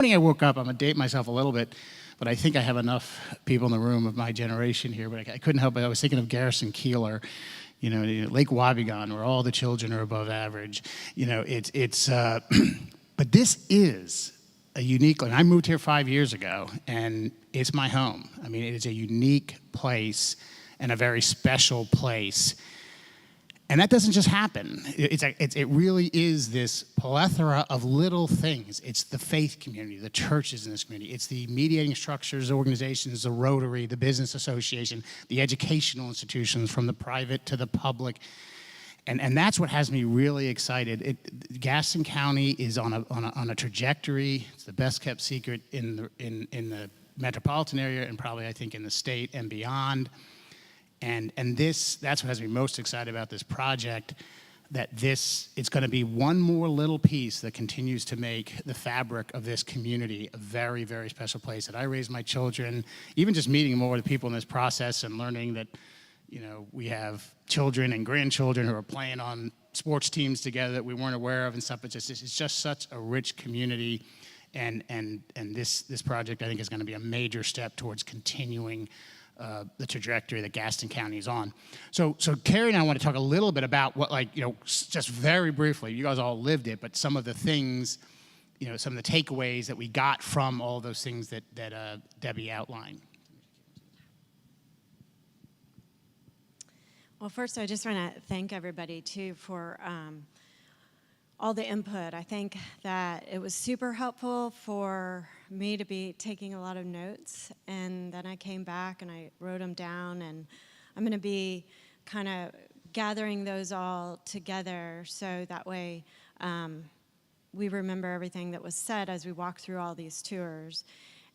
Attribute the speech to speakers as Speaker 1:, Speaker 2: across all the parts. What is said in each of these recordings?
Speaker 1: morning I woke up, I'm going to date myself a little bit, but I think I have enough people in the room of my generation here, but I couldn't help it. I was thinking of Garrison Keillor, Lake Wabigon, where all the children are above average. But this is a unique, and I moved here 5 years ago, and it's my home. I mean, it is a unique place and a very special place. And that doesn't just happen. It really is this plethora of little things. It's the faith community, the churches in this community. It's the mediating structures, organizations, the Rotary, the business association, the educational institutions from the private to the public. And that's what has me really excited. Gaston County is on a trajectory. It's the best kept secret in the metropolitan area and probably, I think, in the state and beyond. And that's what has me most excited about this project, that it's going to be one more little piece that continues to make the fabric of this community a very, very special place. That I raised my children, even just meeting more of the people in this process and learning that, we have children and grandchildren who are playing on sports teams together that we weren't aware of and stuff. It's just such a rich community. And this project, I think, is going to be a major step towards continuing the trajectory that Gaston County is on. So Carrie and I want to talk a little bit about what, just very briefly, you guys all lived it, but some of the things, some of the takeaways that we got from all those things that Debbie outlined.
Speaker 2: Well, first, I just want to thank everybody, too, for all the input. I think that it was super helpful for me to be taking a lot of notes, and then I came back and I wrote them down, and I'm going to be kind of gathering those all together so that way we remember everything that was said as we walk through all these tours,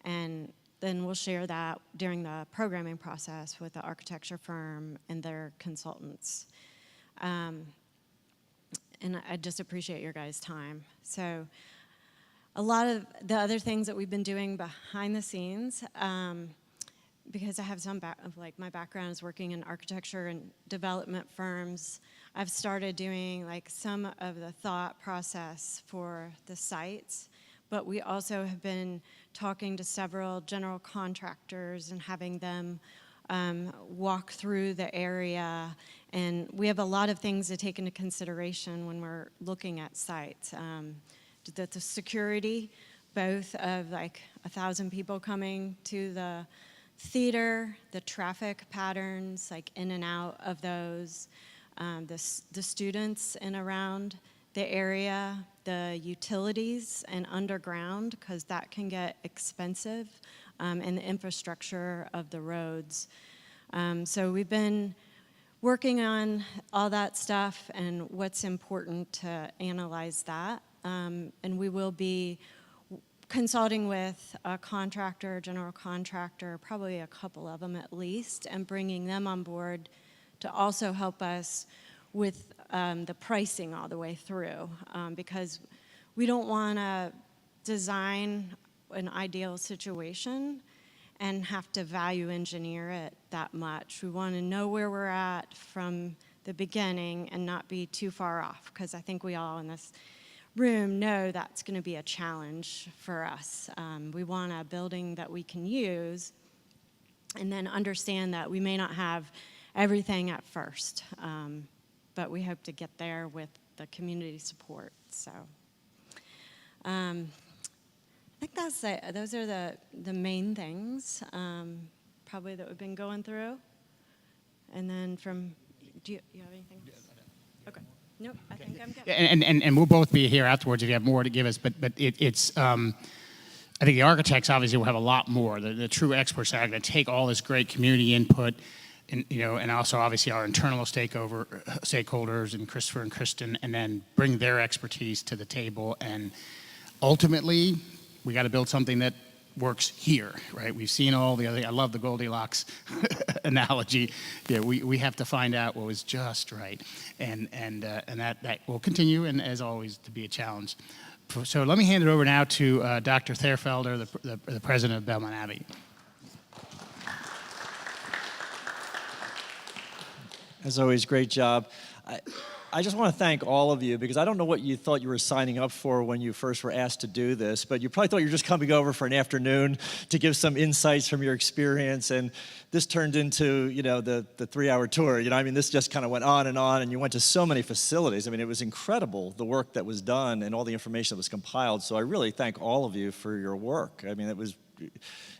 Speaker 2: and then we'll share that during the programming process with the architecture firm and their consultants. And I just appreciate your guys' time. So a lot of the other things that we've been doing behind the scenes, because I have my background is working in architecture and development firms, I've started doing some of the thought process for the sites, but we also have been talking to several general contractors and having them walk through the area. And we have a lot of things to take into consideration when we're looking at sites. The security, both of 1,000 people coming to the theater, the traffic patterns, in and out of those, the students in around the area, the utilities and underground, because that can get expensive, and the infrastructure of the roads. So we've been working on all that stuff and what's important to analyze that. And we will be consulting with a contractor, general contractor, probably a couple of them at least, and bringing them on board to also help us with the pricing all the way through, because we don't want to design an ideal situation and have to value engineer it that much. We want to know where we're at from the beginning and not be too far off, because I think we all in this room know that's going to be a challenge for us. We want a building that we can use and then understand that we may not have everything at first, but we hope to get there with the community support. So I think those are the main things probably that we've been going through. And then do you have anything? Okay. Nope, I think I'm good.
Speaker 1: Yeah, and we'll both be here afterwards if you have more to give us, but it's I think the architects obviously will have a lot more. The true experts are going to take all this great community input, and also obviously our internal stakeholders and Christopher and Kristen, and then bring their expertise to the table. And ultimately, we got to build something that works here, right? We've seen all the other. I love the Goldilocks analogy. Yeah, we have to find out what was just right, and that will continue, and as always, to be a challenge. So let me hand it over now to Dr. Thaerfelder, the president of Belmont Abbey.
Speaker 3: As always, great job. I just want to thank all of you, because I don't know what you thought you were signing up for when you first were asked to do this, but you probably thought you were just coming over for an afternoon to give some insights from your experience, and this turned into, the 3-hour tour. This just kind of went on, and you went to so many facilities. It was incredible, the work that was done and all the information that was compiled, so I really thank all of you for your work. It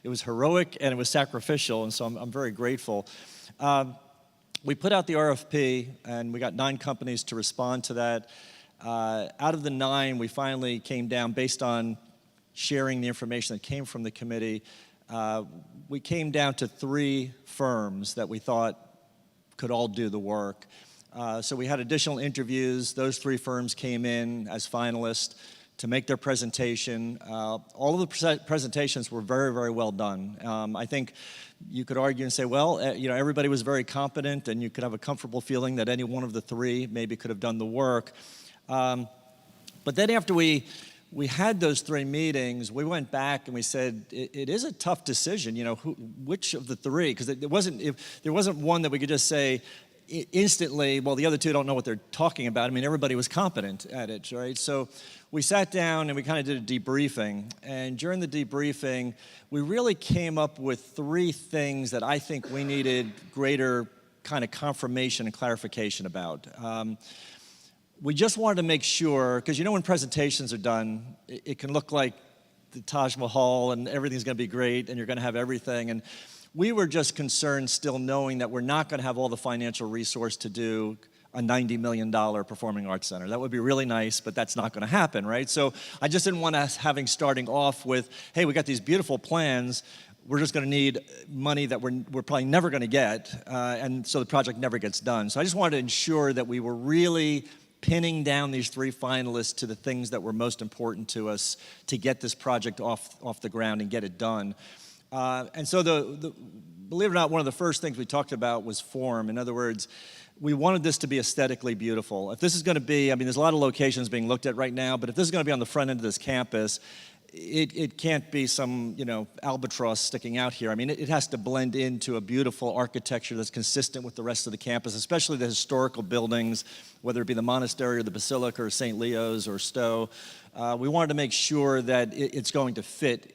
Speaker 3: was heroic and it was sacrificial, and so I'm very grateful. We put out the RFP, and we got 9 companies to respond to that. Out of the 9, we finally came down, based on sharing the information that came from the committee, we came down to 3 firms that we thought could all do the work. So we had additional interviews. Those 3 firms came in as finalists to make their presentation. All of the presentations were very, very well done. I think you could argue and say, well, everybody was very competent, and you could have a comfortable feeling that any one of the 3 maybe could have done the work. But then after we had those 3 meetings, we went back and we said, it is a tough decision, which of the 3, because there wasn't one that we could just say instantly, well, the other 2 don't know what they're talking about. Everybody was competent at it, right? So we sat down and we kind of did a debriefing, and during the debriefing, we really came up with 3 things that I think we needed greater kind of confirmation and clarification about. We just wanted to make sure, because when presentations are done, it can look like the Taj Mahal and everything's going to be great and you're going to have everything, and we were just concerned still knowing that we're not going to have all the financial resource to do a $90 million performing arts center. That would be really nice, but that's not going to happen, right? So I just didn't want us starting off with, hey, we got these beautiful plans, we're just going to need money that we're probably never going to get, and so the project never gets done. So I just wanted to ensure that we were really pinning down these 3 finalists to the things that were most important to us to get this project off the ground and get it done. And so believe it or not, one of the first things we talked about was form. In other words, we wanted this to be aesthetically beautiful. If this is going to be, there's a lot of locations being looked at right now, but if this is going to be on the front end of this campus, it can't be some, albatross sticking out here. It has to blend into a beautiful architecture that's consistent with the rest of the campus, especially the historical buildings, whether it be the monastery or the basilica or St. Leo's or Stowe. We wanted to make sure that it's going to fit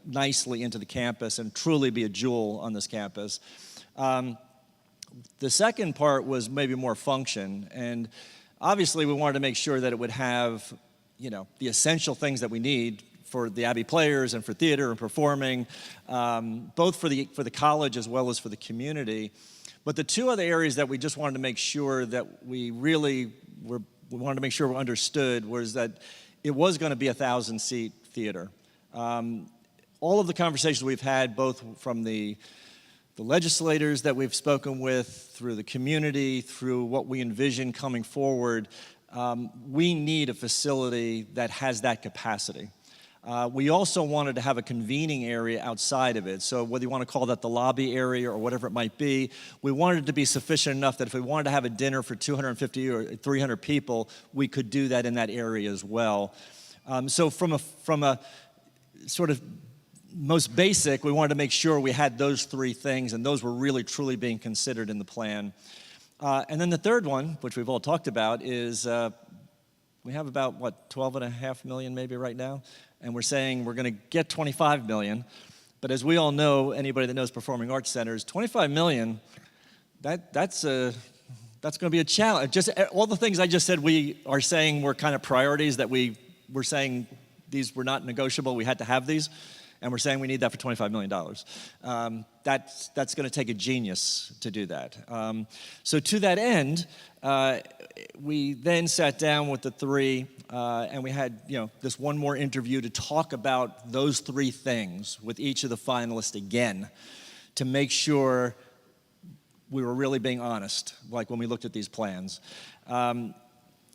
Speaker 3: nicely into the campus and truly be a jewel on this campus. The second part was maybe more function, and obviously we wanted to make sure that it would have, the essential things that we need for the Abbey Players and for theater and performing, both for the college as well as for the community. But the 2 other areas that we just wanted to make sure that we wanted to make sure we understood was that it was going to be a 1,000-seat theater. All of the conversations we've had, both from the legislators that we've spoken with, through the community, through what we envision coming forward, we need a facility that has that capacity. We also wanted to have a convening area outside of it. So whether you want to call that the lobby area or whatever it might be, we wanted it to be sufficient enough that if we wanted to have a dinner for 250 or 300 people, we could do that in that area as well. So from a sort of most basic, we wanted to make sure we had those 3 things, and those were really, truly being considered in the plan. And then the third one, which we've all talked about, is we have about, $12.5 million maybe right now, and we're saying we're going to get $25 million. But as we all know, anybody that knows performing arts centers, $25 million, that's going to be a challenge. Just all the things I just said we are saying were kind of priorities that we were saying these were not negotiable, we had to have these. And we're saying we need that for $25 million. That's going to take a genius to do that. So to that end, we then sat down with the 3, and we had this one more interview to talk about those 3 things with each of the finalists again, to make sure we were really being honest, like when we looked at these plans.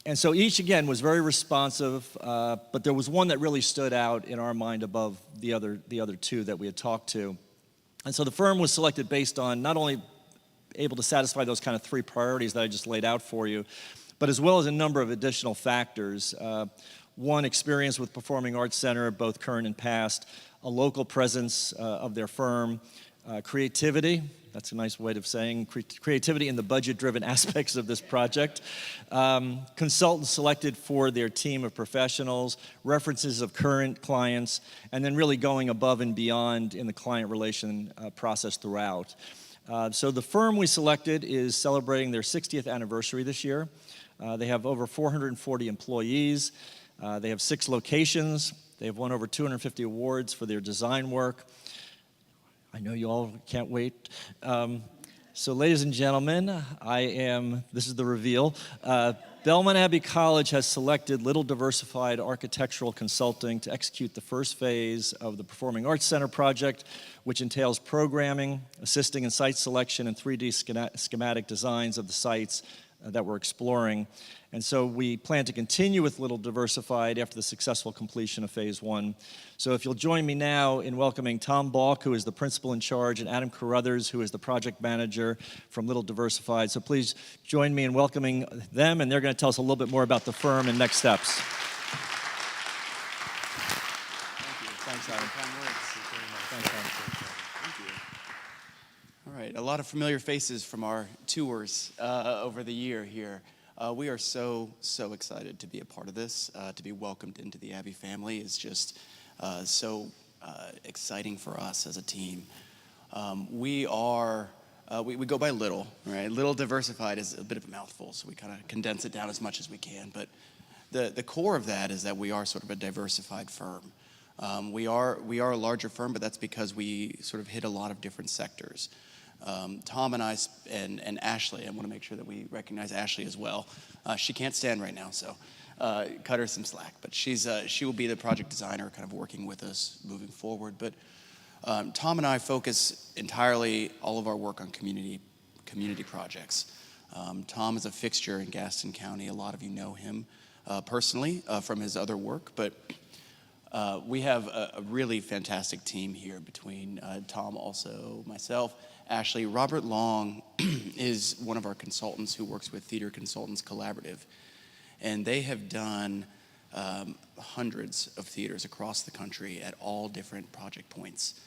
Speaker 3: And so each, again, was very responsive, but there was one that really stood out in our mind above the other 2 that we had talked to. And so the firm was selected based on not only able to satisfy those kind of 3 priorities that I just laid out for you, but as well as a number of additional factors. One, experience with Performing Arts Center, both current and past, a local presence of their firm, creativity. That's a nice way of saying creativity in the budget-driven aspects of this project. Consultants selected for their team of professionals, references of current clients, and then really going above and beyond in the client relation process throughout. So the firm we selected is celebrating their 60th anniversary this year. They have over 440 employees. They have 6 locations. They have won over 250 awards for their design work. I know you all can't wait. So ladies and gentlemen, this is the reveal. Belmont Abbey College has selected Little Diversified Architectural Consulting to execute the first phase of the Performing Arts Center project, which entails programming, assisting in site selection, and 3D schematic designs of the sites that we're exploring. And so we plan to continue with Little Diversified after the successful completion of phase 1. So if you'll join me now in welcoming Tom Balk, who is the principal in charge, and Adam Carruthers, who is the project manager from Little Diversified. So please join me in welcoming them, and they're going to tell us a little bit more about the firm and next steps.
Speaker 4: Thank you.
Speaker 3: Thanks, Adam.
Speaker 4: Thanks, Adam. Thank you. All right, a lot of familiar faces from our tours over the year here. We are so excited to be a part of this, to be welcomed into the Abbey family is just so exciting for us as a team. We go by Little, right? Little Diversified is a bit of a mouthful, so we kind of condense it down as much as we can. But the core of that is that we are sort of a diversified firm. We are a larger firm, but that's because we sort of hit a lot of different sectors. Tom and I and Ashley, I want to make sure that we recognize Ashley as well. She can't stand right now, so cut her some slack. But she will be the project designer kind of working with us moving forward. But Tom and I focus entirely all of our work on community projects. Tom is a fixture in Gaston County. A lot of you know him personally from his other work, but we have a really fantastic team here between Tom, also myself, Ashley. Robert Long is one of our consultants who works with Theater Consultants Collaborative. And they have done hundreds of theaters across the country at all different project points,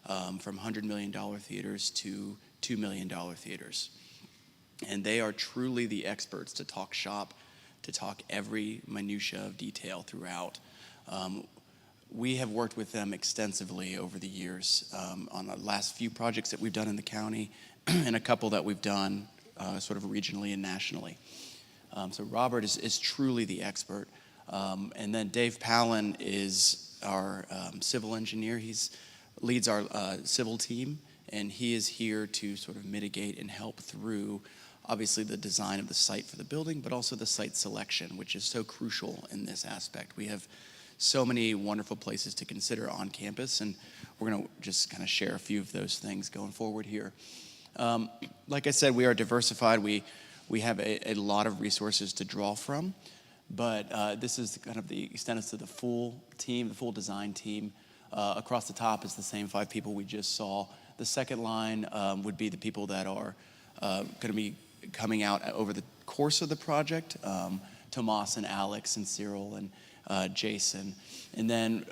Speaker 4: from $100 million theaters to $2 million theaters. And they are truly the experts to talk shop, to talk every minutia of detail throughout. We have worked with them extensively over the years on the last few projects that we've done in the county and a couple that we've done sort of regionally and nationally. So Robert is truly the expert. And then Dave Palin is our civil engineer. He leads our civil team, and he is here to sort of mitigate and help through obviously the design of the site for the building, but also the site selection, which is so crucial in this aspect. We have so many wonderful places to consider on campus, and we're going to just kind of share a few of those things going forward here. Like I said, we are diversified. We have a lot of resources to draw from, but this is kind of the extent of the full team, the full design team. Across the top is the same 5 people we just saw. The second line would be the people that are going to be coming out over the course of the project, Tomas and Alex and Cyril and Jason. And then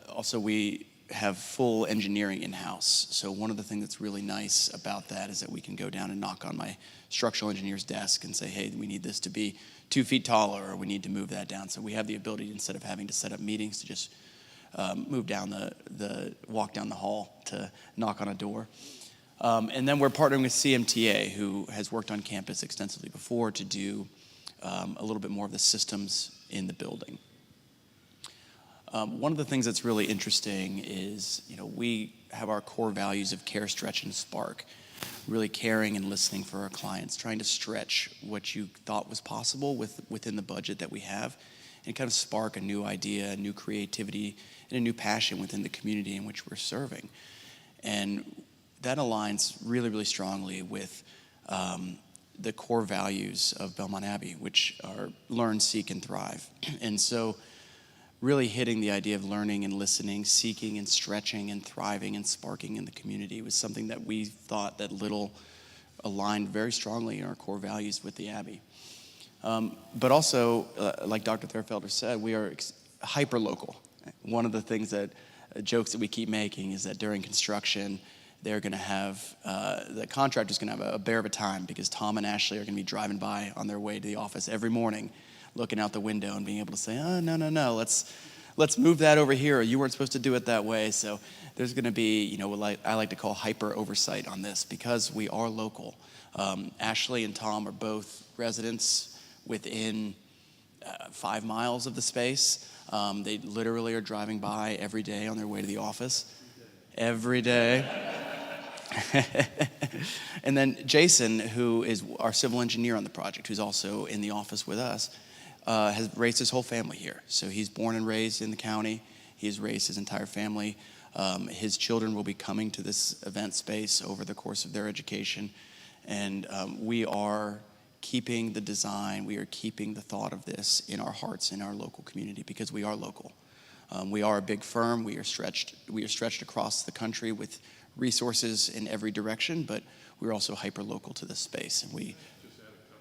Speaker 4: also we have full engineering in-house. So one of the things that's really nice about that is that we can go down and knock on my structural engineer's desk and say, hey, we need this to be 2 feet taller, or we need to move that down. So we have the ability, instead of having to set up meetings, to just walk down the hall to knock on a door. And then we're partnering with CMTA, who has worked on campus extensively before, to do a little bit more of the systems in the building. One of the things that's really interesting is, we have our core values of care, stretch, and spark, really caring and listening for our clients, trying to stretch what you thought was possible within the budget that we have, and kind of spark a new idea, a new creativity, and a new passion within the community in which we're serving. And that aligns really, really strongly with the core values of Belmont Abbey, which are learn, seek, and thrive. And so really hitting the idea of learning and listening, seeking and stretching and thriving and sparking in the community was something that we thought that Little aligned very strongly in our core values with the Abbey. But also, like Dr. Thurfelder said, we are hyper-local. One of the things jokes that we keep making is that during construction, they're going to have, the contractor's going to have a bear of a time because Tom and Ashley are going to be driving by on their way to the office every morning, looking out the window and being able to say, oh, no, let's move that over here, or you weren't supposed to do it that way. So there's going to be, what I like to call hyper oversight on this because we are local. Ashley and Tom are both residents within 5 miles of the space. They literally are driving by every day on their way to the office. Every day. And then Jason, who is our civil engineer on the project, who's also in the office with us, has raised his whole family here. So he's born and raised in the county. He has raised his entire family. His children will be coming to this event space over the course of their education. And we are keeping the design, we are keeping the thought of this in our hearts, in our local community, because we are local. We are a big firm. We are stretched across the country with resources in every direction, but we're also hyper local to this space. And we,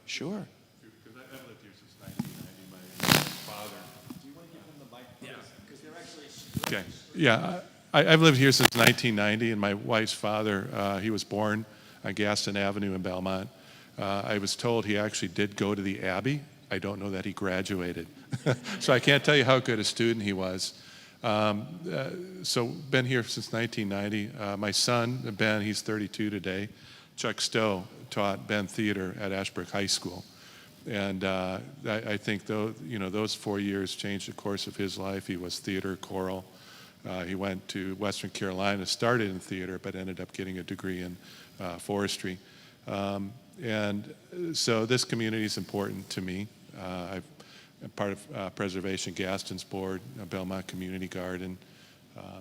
Speaker 4: sure.
Speaker 5: Because I've lived here since 1990. My father.
Speaker 3: Do you want to give them the mic? Yeah. Because they're actually.
Speaker 5: Okay. Yeah, I've lived here since 1990, and my wife's father, he was born on Gaston Avenue in Belmont. I was told he actually did go to the Abbey. I don't know that he graduated. So I can't tell you how good a student he was. So been here since 1990. My son, Ben, he's 32 today. Chuck Stowe taught Ben theater at Ashbrook High School. And I think those 4 years changed the course of his life. He was theater, choral. He went to Western Carolina, started in theater, but ended up getting a degree in forestry. And so this community is important to me. I'm part of Preservation Gaston's board, Belmont Community Garden.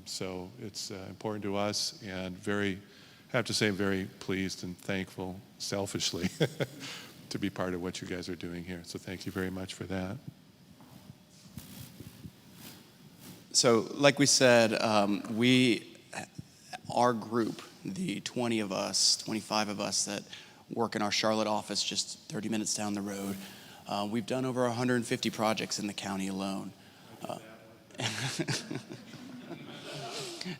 Speaker 5: So it's important to us, and I have to say, I'm very pleased and thankful, selfishly, to be part of what you guys are doing here. So thank you very much for that.
Speaker 4: So like we said, our group, the 20 of us, 25 of us that work in our Charlotte office just 30 minutes down the road, we've done over 150 projects in the county alone.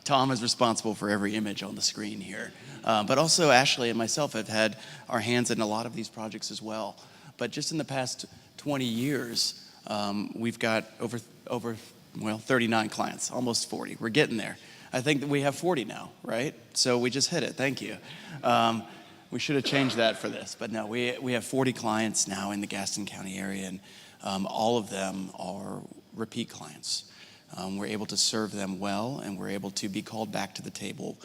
Speaker 4: Tom is responsible for every image on the screen here. But also Ashley and myself have had our hands in a lot of these projects as well. But just in the past 20 years, we've got over 39 clients, almost 40. We're getting there. I think that we have 40 now, right? So we just hit it. Thank you. We should have changed that for this, but no, we have 40 clients now in the Gaston County area, and all of them are repeat clients. We're able to serve them well, and we're able to be called back to the table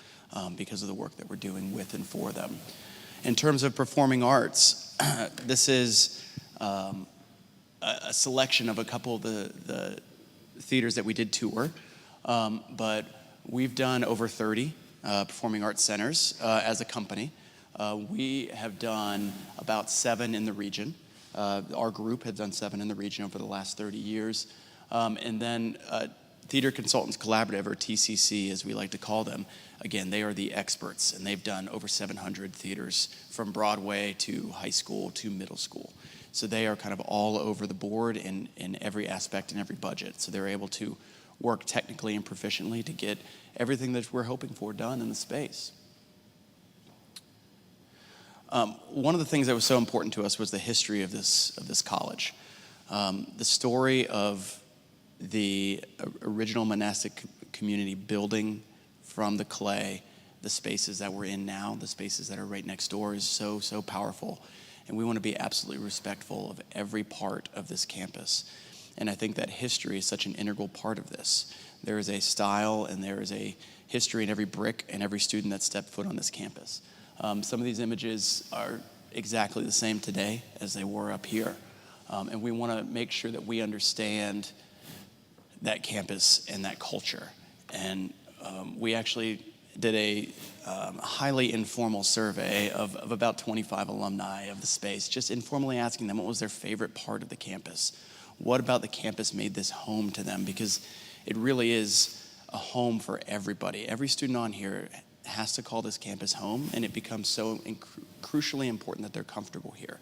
Speaker 4: because of the work that we're doing with and for them. In terms of performing arts, this is a selection of a couple of the theaters that we did tour, but we've done over 30 performing arts centers as a company. We have done about 7 in the region. Our group has done 7 in the region over the last 30 years. And then Theater Consultants Collaborative, or TCC as we like to call them, again, they are the experts, and they've done over 700 theaters from Broadway to high school to middle school. So they are kind of all over the board in every aspect and every budget. So they're able to work technically and proficiently to get everything that we're hoping for done in the space. One of the things that was so important to us was the history of this college. The story of the original monastic community building from the clay, the spaces that we're in now, the spaces that are right next door, is so powerful. And we want to be absolutely respectful of every part of this campus. And I think that history is such an integral part of this. There is a style and there is a history in every brick and every student that stepped foot on this campus. Some of these images are exactly the same today as they were up here. And we want to make sure that we understand that campus and that culture. And we actually did a highly informal survey of about 25 alumni of the space, just informally asking them what was their favorite part of the campus. What about the campus made this home to them? Because it really is a home for everybody. Every student on here has to call this campus home, and it becomes so crucially important that they're comfortable here.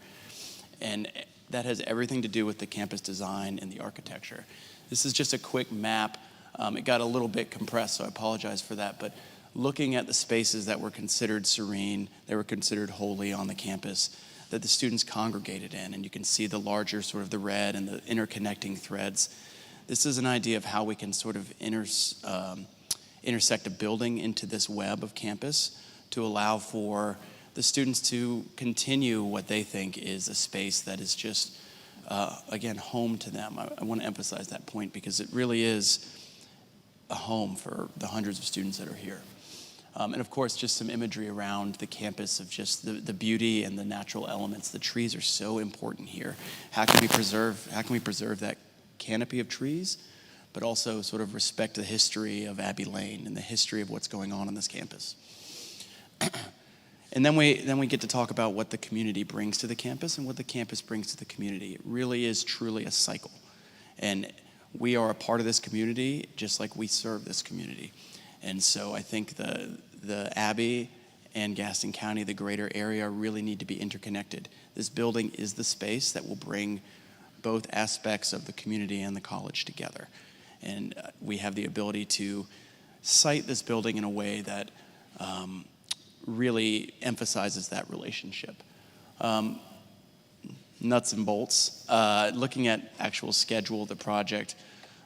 Speaker 4: And that has everything to do with the campus design and the architecture. This is just a quick map. It got a little bit compressed, so I apologize for that, but looking at the spaces that were considered serene, they were considered holy on the campus, that the students congregated in, and you can see the larger sort of the red and the interconnecting threads. This is an idea of how we can sort of intersect a building into this web of campus to allow for the students to continue what they think is a space that is just, again, home to them. I want to emphasize that point because it really is a home for the hundreds of students that are here. And of course, just some imagery around the campus of just the beauty and the natural elements. The trees are so important here. How can we preserve that canopy of trees, but also sort of respect the history of Abbey Lane and the history of what's going on this campus. And then we get to talk about what the community brings to the campus and what the campus brings to the community. It really is truly a cycle. And we are a part of this community just like we serve this community. And so I think the Abbey and Gaston County, the greater area, really need to be interconnected. This building is the space that will bring both aspects of the community and the college together. And we have the ability to site this building in a way that really emphasizes that relationship. Nuts and bolts, looking at actual schedule of the project,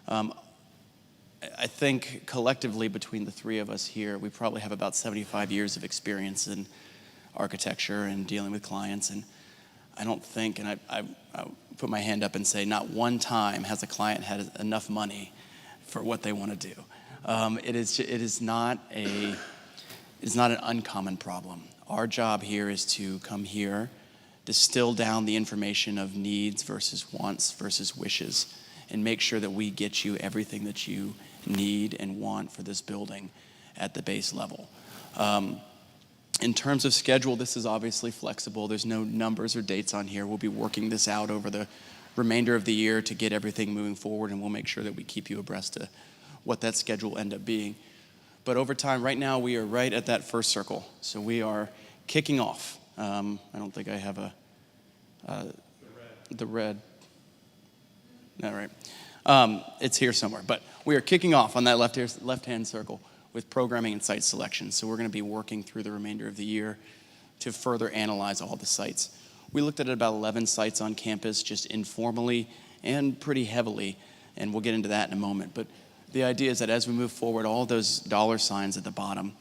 Speaker 4: I think collectively between the three of us here, we probably have about 75 years of experience in architecture and dealing with clients. And I don't think, and I put my hand up and say, not one time has a client had enough money for what they want to do. It is not an uncommon problem. Our job here is to come here, distill down the information of needs versus wants versus wishes, and make sure that we get you everything that you need and want for this building at the base level. In terms of schedule, this is obviously flexible. There's no numbers or dates on here. We'll be working this out over the remainder of the year to get everything moving forward, and we'll make sure that we keep you abreast to what that schedule will end up being. But over time, right now, we are right at that first circle. So we are kicking off. I don't think I have the red. All right. It's here somewhere. But we are kicking off on that left-hand circle with programming and site selection. So we're going to be working through the remainder of the year to further analyze all the sites. We looked at about 11 sites on campus just informally and pretty heavily, and we'll get into that in a moment. But the idea is that as we move forward, all those dollar signs at the bottom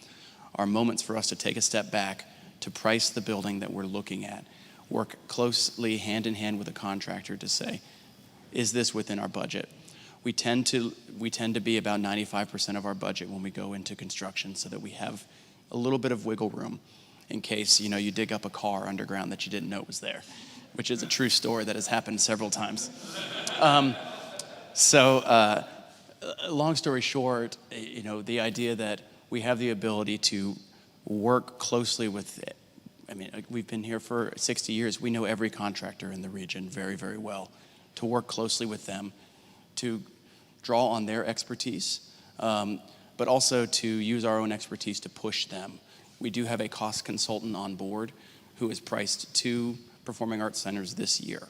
Speaker 4: are moments for us to take a step back to price the building that we're looking at, work closely hand in hand with a contractor to say, is this within our budget? We tend to be about 95% of our budget when we go into construction so that we have a little bit of wiggle room in case, you dig up a car underground that you didn't know was there, which is a true story that has happened several times. Long story short, the idea that we have the ability to work closely with, we've been here for 60 years. We know every contractor in the region very, very well. To work closely with them, to draw on their expertise, but also to use our own expertise to push them. We do have a cost consultant on board who has priced 2 performing arts centers this year.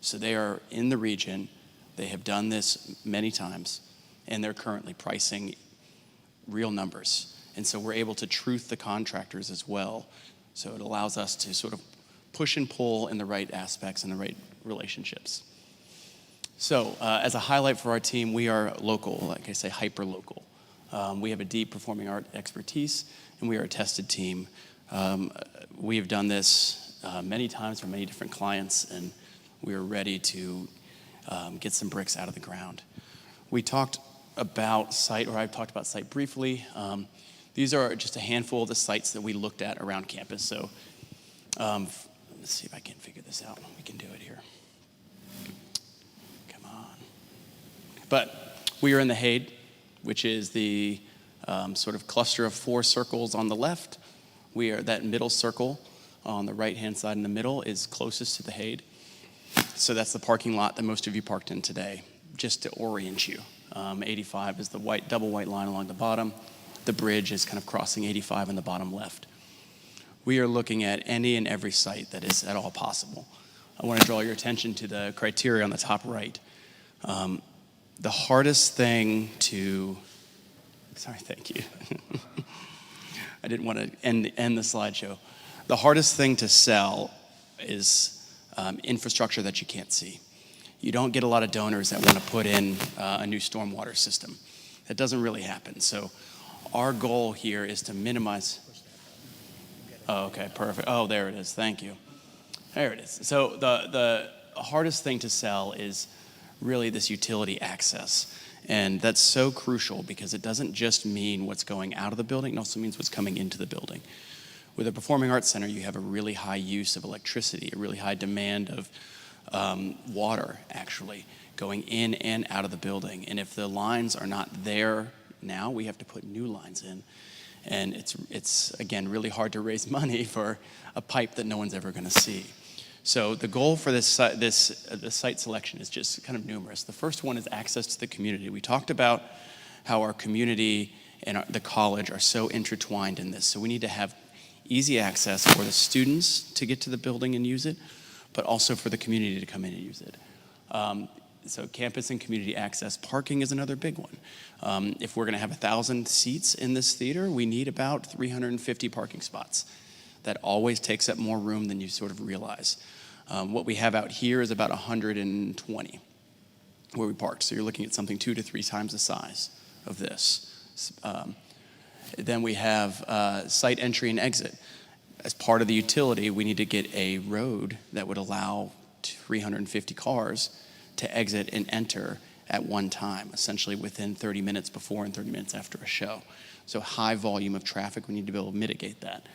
Speaker 4: So they are in the region. They have done this many times, and they're currently pricing real numbers. And so we're able to truth the contractors as well. So it allows us to sort of push and pull in the right aspects and the right relationships. So as a highlight for our team, we are local, like I say, hyper-local. We have a deep performing art expertise, and we are a tested team. We have done this many times for many different clients, and we are ready to get some bricks out of the ground. I've talked about site briefly. These are just a handful of the sites that we looked at around campus. So let's see if I can figure this out. We can do it here. Come on. But we are in the Haight, which is the sort of cluster of 4 circles on the left. That middle circle on the right-hand side in the middle is closest to the Haight. So that's the parking lot that most of you parked in today, just to orient you. 85 is the double white line along the bottom. The bridge is kind of crossing 85 in the bottom left. We are looking at any and every site that is at all possible. I want to draw your attention to the criteria on the top right. The hardest thing to, sorry, thank you. I didn't want to end the slideshow. The hardest thing to sell is infrastructure that you can't see. You don't get a lot of donors that want to put in a new stormwater system. That doesn't really happen. So our goal here is to minimize. Oh, okay, perfect. Oh, there it is. Thank you. There it is. So the hardest thing to sell is really this utility access. And that's so crucial because it doesn't just mean what's going out of the building, it also means what's coming into the building. With a performing arts center, you have a really high use of electricity, a really high demand of water, actually, going in and out of the building. And if the lines are not there now, we have to put new lines in. And it's again, really hard to raise money for a pipe that no one's ever going to see. So the goal for this site selection is just kind of numerous. The first one is access to the community. We talked about how our community and the college are so intertwined in this. So we need to have easy access for the students to get to the building and use it, but also for the community to come in and use it. So campus and community access. Parking is another big one. If we're going to have 1,000 seats in this theater, we need about 350 parking spots. That always takes up more room than you sort of realize. What we have out here is about 120 where we park. So you're looking at something 2 to 3 times the size of this. Then we have site entry and exit. As part of the utility, we need to get a road that would allow 350 cars to exit and enter at one time, essentially within 30 minutes before and 30 minutes after a show. So high volume of traffic, we need to be able to mitigate that.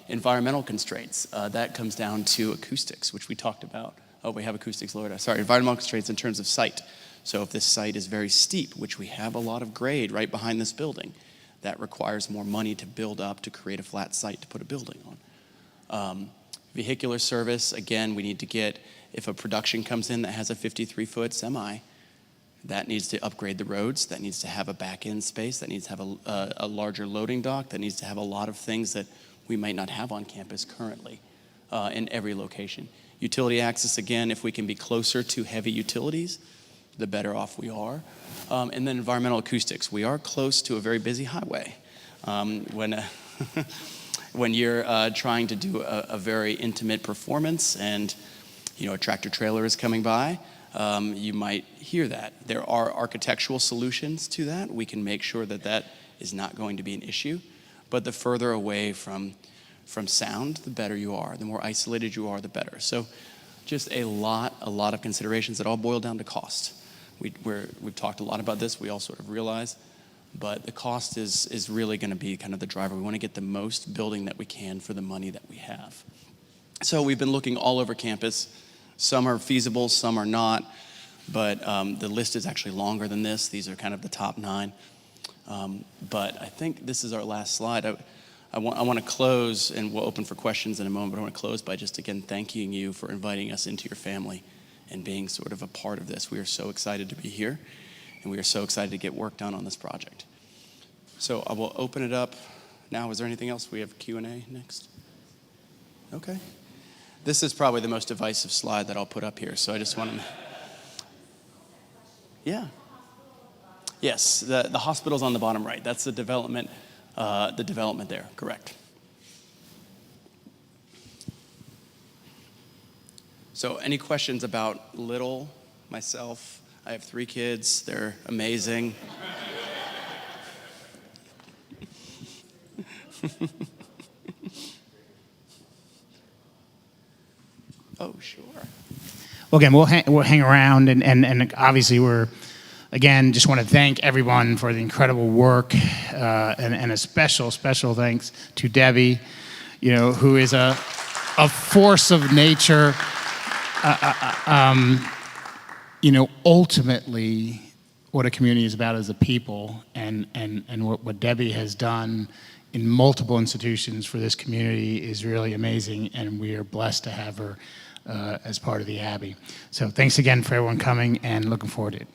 Speaker 4: Environmental constraints, that comes down to acoustics, which we talked about. Oh, we have acoustics lowered. Sorry, environmental constraints in terms of site. So if this site is very steep, which we have a lot of grade right behind this building, that requires more money to build up to create a flat site to put a building on. Vehicular service, again, we need to get, if a production comes in that has a 53-foot semi, that needs to upgrade the roads, that needs to have a back-end space, that needs to have a larger loading dock, that needs to have a lot of things that we might not have on campus currently in every location. Utility access, again, if we can be closer to heavy utilities, the better off we are. And then environmental acoustics. We are close to a very busy highway. When you're trying to do a very intimate performance and a tractor trailer is coming by, you might hear that. There are architectural solutions to that. We can make sure that that is not going to be an issue. But the further away from sound, the better you are. The more isolated you are, the better. So just a lot of considerations that all boil down to cost. We've talked a lot about this. We all sort of realize. But the cost is really going to be kind of the driver. We want to get the most building that we can for the money that we have. So we've been looking all over campus. Some are feasible, some are not. But the list is actually longer than this. These are kind of the top 9. But I think this is our last slide. I want to close, and we'll open for questions in a moment, but I want to close by just again thanking you for inviting us into your family and being sort of a part of this. We are so excited to be here, and we are so excited to get work done on this project. So I will open it up now. Is there anything else? We have Q&A next. Okay. This is probably the most divisive slide that I'll put up here, so I just want to... Yeah. Yes, the hospital's on the bottom right. That's the development there, correct. So any questions about Little, myself? I have 3 kids. They're amazing. Oh, sure.
Speaker 1: Well, again, we'll hang around, and obviously we're, again, just want to thank everyone for the incredible work, and a special thanks to Debbie, who is a force of nature. Ultimately, what a community is about is the people, and what Debbie has done in multiple institutions for this community is really amazing, and we are blessed to have her as part of the Abbey. So thanks again for everyone coming, and looking forward to it.